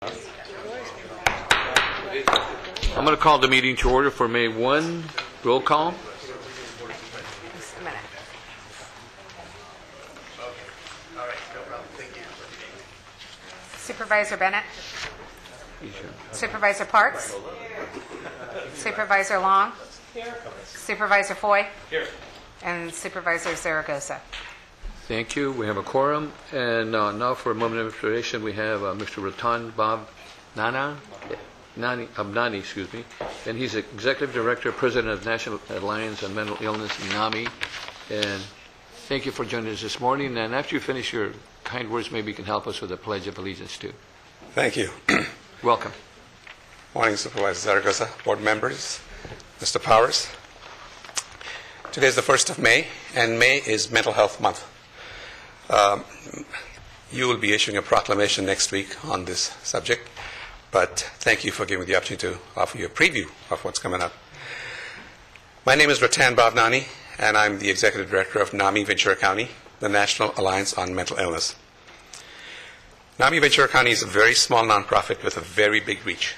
I'm going to call the meeting to order for May 1. Roll call. Just a minute. Supervisor Bennett. Supervisor Parks. Supervisor Long. Supervisor Foy. And Supervisor Zaragoza. Thank you. We have a quorum. And now for a moment of information, we have Mr. Ratan Bhavnani, excuse me. And he's Executive Director, President of National Allliance on Mental Illness, NAMI. And thank you for joining us this morning. And after you finish your kind words, maybe you can help us with the Pledge of Allegiance, too. Thank you. Welcome. Morning, Supervisor Zaragoza, board members, Mr. Powers. Today is the 1st of May, and May is Mental Health Month. You will be issuing a proclamation next week on this subject, but thank you for giving me the opportunity to offer you a preview of what's coming up. My name is Ratan Bhavnani, and I'm the Executive Director of NAMI Ventura County, the National Allliance on Mental Illness. NAMI Ventura County is a very small nonprofit with a very big reach.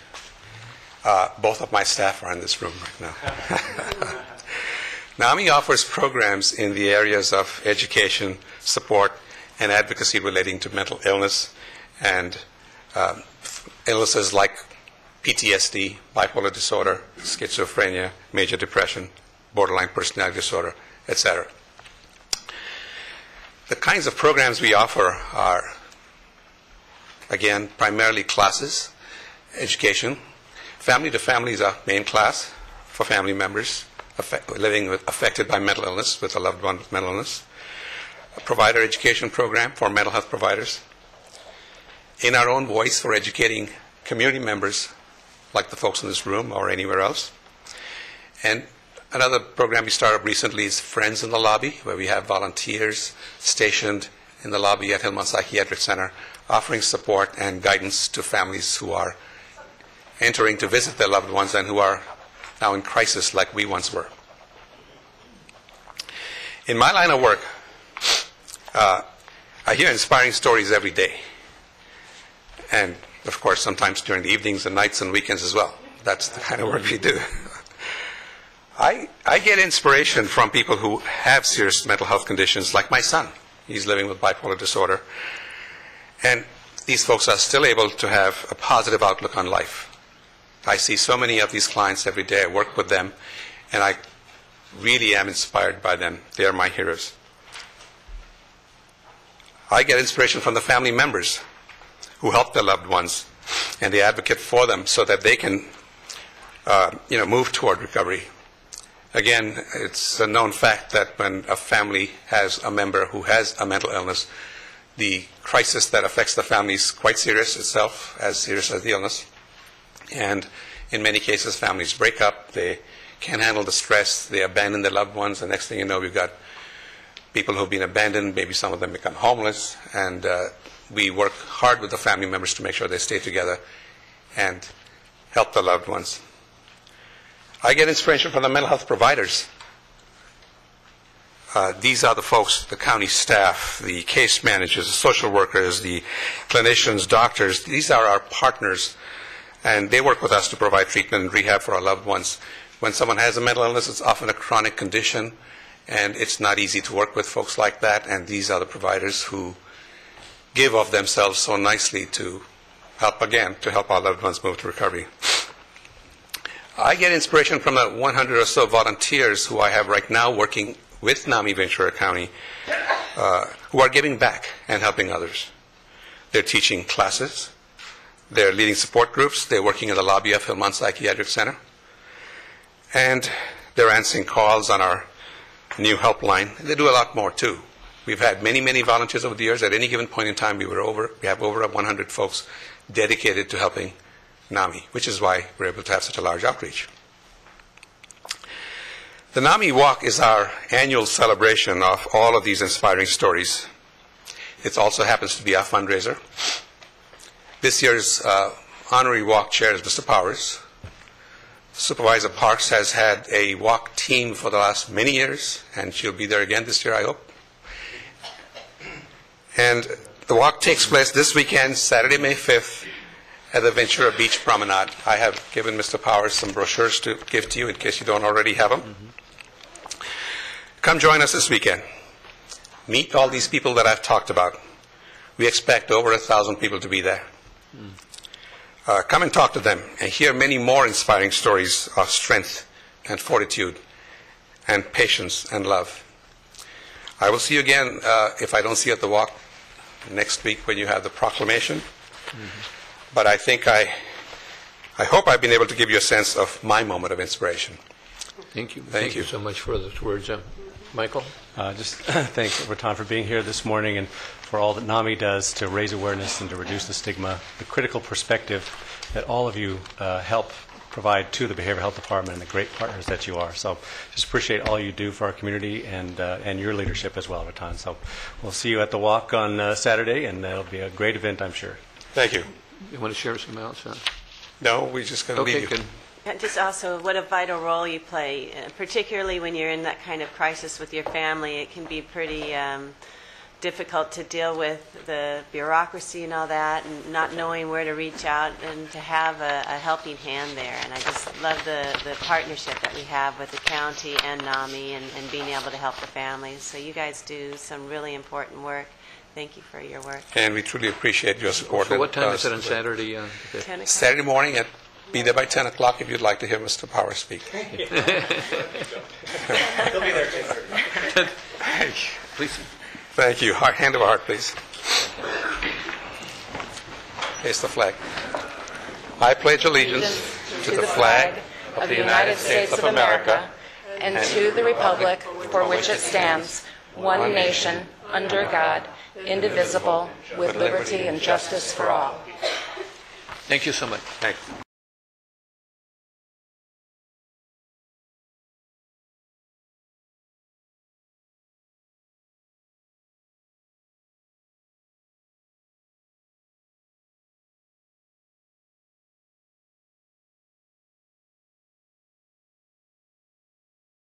Both of my staff are in this room right now. NAMI offers programs in the areas of education, support, and advocacy relating to mental illness and illnesses like PTSD, bipolar disorder, schizophrenia, major depression, borderline personality disorder, etc. The kinds of programs we offer are, again, primarily classes, education. Family to Family is our main class for family members affected by mental illness, with a loved one with mental illness. A provider education program for mental health providers. In our own voice for educating community members like the folks in this room or anywhere else. And another program we started recently is Friends in the Lobby, where we have volunteers stationed in the lobby at Hillmont Psychiatric Center offering support and guidance to families who are entering to visit their loved ones and who are now in crisis like we once were. In my line of work, I hear inspiring stories every day. And, of course, sometimes during the evenings and nights and weekends as well. That's the kind of work we do. I get inspiration from people who have serious mental health conditions, like my son. He's living with bipolar disorder. And these folks are still able to have a positive outlook on life. I see so many of these clients every day. I work with them, and I really am inspired by them. They are my heroes. I get inspiration from the family members who help their loved ones, and they advocate for them so that they can move toward recovery. Again, it's a known fact that when a family has a member who has a mental illness, the crisis that affects the family is quite serious itself, as serious as the illness. And in many cases, families break up. They can't handle the stress. They abandon their loved ones. The next thing you know, we've got people who've been abandoned. Maybe some of them become homeless. And we work hard with the family members to make sure they stay together and help the loved ones. I get inspiration from the mental health providers. These are the folks, the county staff, the case managers, the social workers, the clinicians, doctors. These are our partners, and they work with us to provide treatment and rehab for our loved ones. When someone has a mental illness, it's often a chronic condition, and it's not easy to work with folks like that, and these are the providers who give of themselves so nicely to help our loved ones move to recovery. I get inspiration from the 100 or so volunteers who I have right now working with NAMI Ventura County, who are giving back and helping others. They're teaching classes. They're leading support groups. They're working in the lobby of Hillmont Psychiatric Center. And they're answering calls on our new helpline. They do a lot more, too. We've had many, many volunteers over the years. At any given point in time, we have over 100 folks dedicated to helping NAMI, which is why we're able to have such a large outreach. The NAMI Walk is our annual celebration of all of these inspiring stories. It also happens to be our fundraiser. This year's honorary walk chair is Mr. Powers. Supervisor Parks has had a walk team for the last many years, and she'll be there again this year, I hope. And the walk takes place this weekend, Saturday, May 5th, at the Ventura Beach Promenade. I have given Mr. Powers some brochures to give to you in case you don't already have them. Come join us this weekend. Meet all these people that I've talked about. We expect over 1,000 people to be there. Come and talk to them and hear many more inspiring stories of strength and fortitude and patience and love. I will see you again, if I don't see you at the walk, next week when you have the proclamation. But I think I hope I've been able to give you a sense of my moment of inspiration. Thank you. Thank you so much for those words. Michael? Just thanks, Ratan, for being here this morning and for all that NAMI does to raise awareness and to reduce the stigma, the critical perspective that all of you help provide to the Behavioral Health Department and the great partners that you are. So just appreciate all you do for our community and your leadership as well, Ratan. So we'll see you at the walk on Saturday, and it'll be a great event, I'm sure. Thank you. You want to share some else? No, we're just going to leave you. Good. And just also what a vital role you play, particularly when you're in that kind of crisis with your family. It can be pretty difficult to deal with the bureaucracy and all that, and not knowing where to reach out, and to have a helping hand there. And I just love the partnership that we have with the county and NAMI, and being able to help the families. So you guys do some really important work. Thank you for your work. And we truly appreciate your support. So what time is it on Saturday? 10 o'clock. Saturday morning, be there by 10 o'clock if you'd like to hear Mr. Powers speak. He'll be there, Jason. Please. Thank you. Hand of a heart, please. Here's the flag. I pledge allegiance to the flag of the United States of America and to the republic for which it stands, one nation, under God, indivisible, with liberty and justice for all. Thank you so much. Thank you.